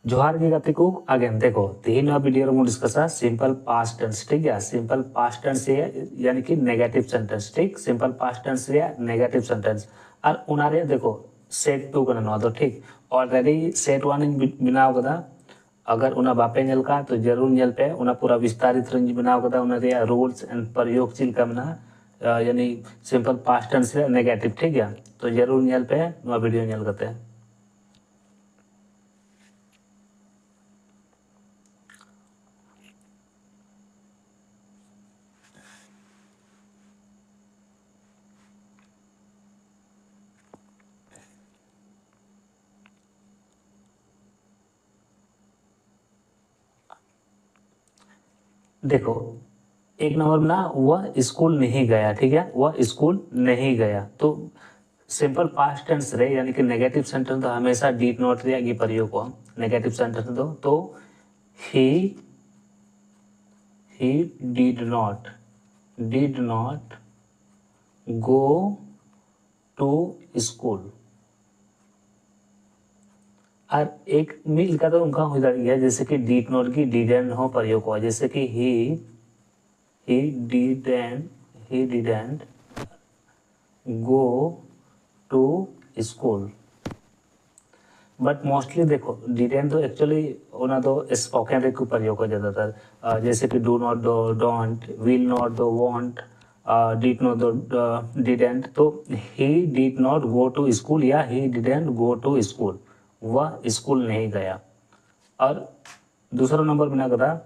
जोहार की गति को अगेन देखो तीन वीडियो में डिस्कस सिंपल पास्ट टेंस ठीक है। सिंपल पास्ट टेंस यानी कि नेगेटिव सेंटेंस ठीक। Simple past tense negative sentence और उनारे देखो सेट टू का नवा तो ठीक ऑलरेडी सेट वन बनाव कदा अगर उना बापे नेल का तो जरूर नेल पे उना पूरा विस्तारित रंज बनाव कदा उना रे रूल्स एंड प्रयोग चिल का मना यानी सिंपल पास्ट टेंस नेगेटिव ठीक है। तो जरूर नेल पे नवा वीडियो नेल करते हैं। देखो एक नंबर में ना वह स्कूल नहीं गया ठीक है। वह स्कूल नहीं गया तो सिंपल पास्ट टेंस रहे यानी कि नेगेटिव सेंटेंस तो हमेशा डीड नॉट रहेगी प्रयोग को नेगेटिव सेंटेंस दो तो he did not go to school और एक मिल का तो उनका हो गया जैसे कि डीड नॉट की डिडेंट हो प्रयोग हुआ जैसे कि he didn't go to school but mostly देखो डिडेंट तो एक्चुअली उन्हें तो स्पोकन के प्रयोग हो ज़्यादातर जैसे कि do not to don't will not to won't did not to didn't तो he did not go to school या he didn't go to school वह स्कूल नहीं गया। और दूसरा नंबर बना करा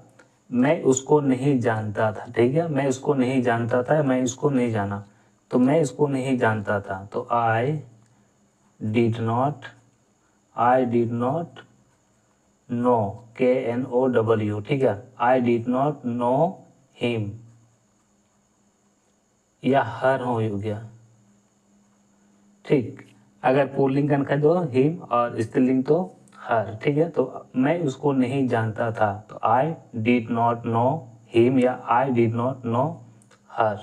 मैं उसको नहीं जानता था ठीक है। मैं उसको नहीं जानता था मैं उसको नहीं जाना तो मैं इसको नहीं जानता था तो I did not know KNOW ठीक है। आई डिड नॉट नो हिम या हर हो गया ठीक। अगर पुल्लिंग का दो हिम और स्त्रीलिंग तो हर ठीक है। तो मैं उसको नहीं जानता था तो I did not know him या आई डिड नॉट नो हर।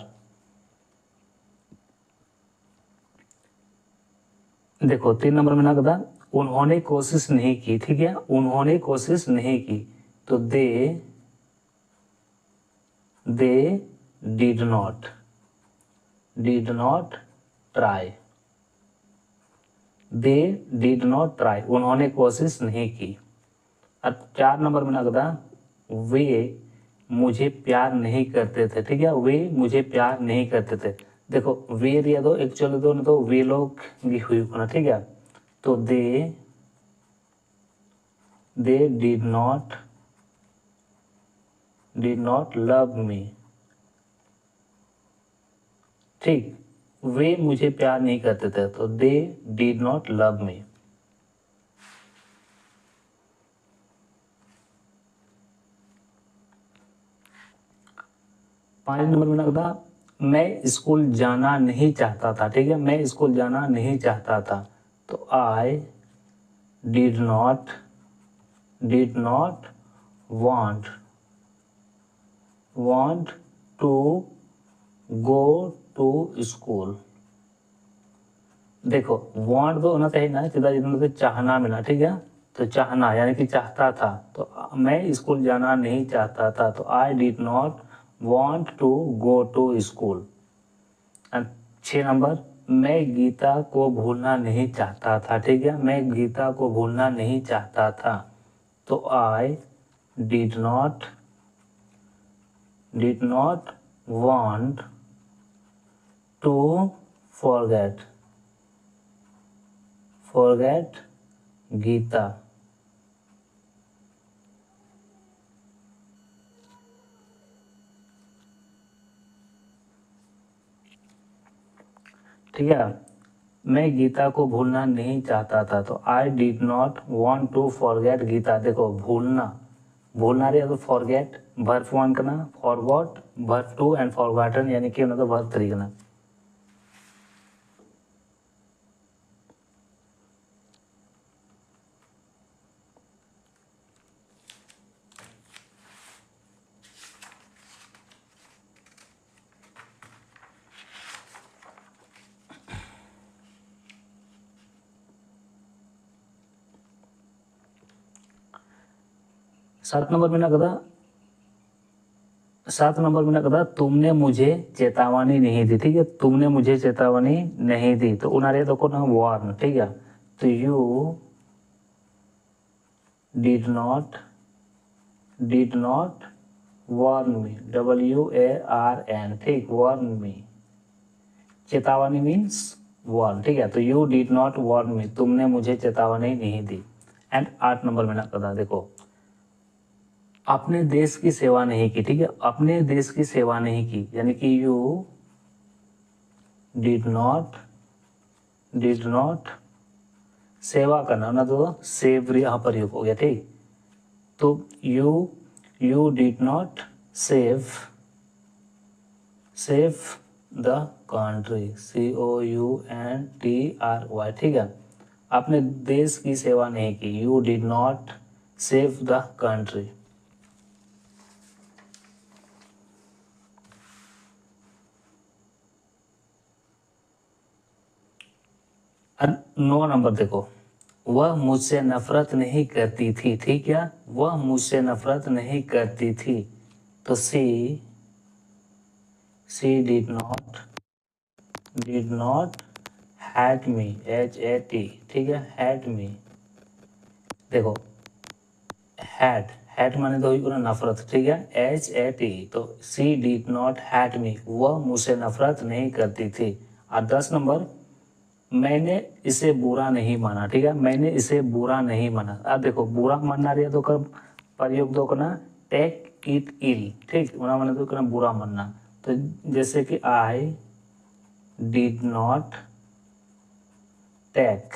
देखो 3 नंबर में ना कदा उन्होंने कोशिश नहीं की ठीक है। उन्होंने कोशिश नहीं की तो they did not try they did not try उन्होंने कोशिश नहीं की। अब 4 नंबर में ना कदा वे मुझे प्यार नहीं करते थे ठीक है। वे मुझे प्यार नहीं करते थे देखो वे दिया तो एक्चुअली तो ना तो वे लोग भी हुई ना ठीक है। तो they did not love me ठीक। वे मुझे प्यार नहीं करते थे तो they did not love me. पांच नंबर में लगता मैं स्कूल जाना नहीं चाहता था ठीक है। मैं स्कूल जाना नहीं चाहता था तो I did not want to go to school. देखो वांट तो होना चाहिए ना सीधा जितना चाहना मिला ठीक है। तो चाहना यानी कि चाहता था तो मैं स्कूल जाना नहीं चाहता था तो I did not want to go to school. 6 number मैं गीता को भूलना नहीं चाहता था ठीक है। मैं गीता को भूलना नहीं चाहता था तो I did not want to forget Geeta. ठीक है मैं गीता को भूलना नहीं चाहता था तो I did not want to forget Geeta. देखो भूलना रही तो फॉरगेट वर्ब 1 करना फॉरगॉट वर्ब 2 एंड फॉरगॉटन यानी कि मतलब वर्ब 3 करना। 7 नंबर में कदा तुमने मुझे चेतावनी नहीं दी, ठीक है, तुमने मुझे चेतावनी नहीं दी, तो उन्हारे देखो ना वार्न, ठीक है, तो you did not warn me, WARN, ठीक, वार्न मी, चेतावनी मीन्स वार्न, ठीक है, तो you did not warn me, तुमने मुझे चेतावनी नहीं दी। एंड 8 नंबर में ना कदा देखो अपने देश की सेवा नहीं की, ठीक है, अपने देश की सेवा नहीं की, यानी कि यू डिड नॉट सेवा करना ना, तो सेव यहाँ प्रयोग हो गया, ठीक, तो you did not save the country, COUNTRY, ठीक है, आपने देश की सेवा नहीं की, you did not save the country. अब 9 नंबर देखो, वह मुझसे नफरत नहीं करती थी, ठीक है, वह मुझसे नफरत नहीं करती थी, तो she did not hate me, HAT, ठीक है, हैट मी, देखो हैट माने तो हुई नफरत, ठीक है, HAT, तो सी डिड नॉट हैट मी, वह मुझसे नफरत नहीं करती थी। और 10 नंबर, मैंने इसे बुरा नहीं माना, ठीक है, मैंने इसे बुरा नहीं माना। अब देखो बुरा मानना रही तो कब प्रयोग दो करना, टेक इट इल, ठीक, बुरा माने तो करना बुरा मानना, तो जैसे कि I did not take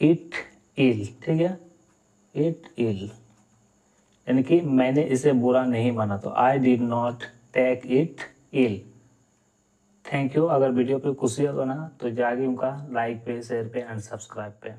it ill, ठीक है, इट इल, यानी कि मैंने इसे बुरा नहीं माना, तो I did not take it ill. Thank you. अगर वीडियो पे खुशी हो ना तो जाके उनका लाइक पे, शेयर पे एंड सब्सक्राइब पे।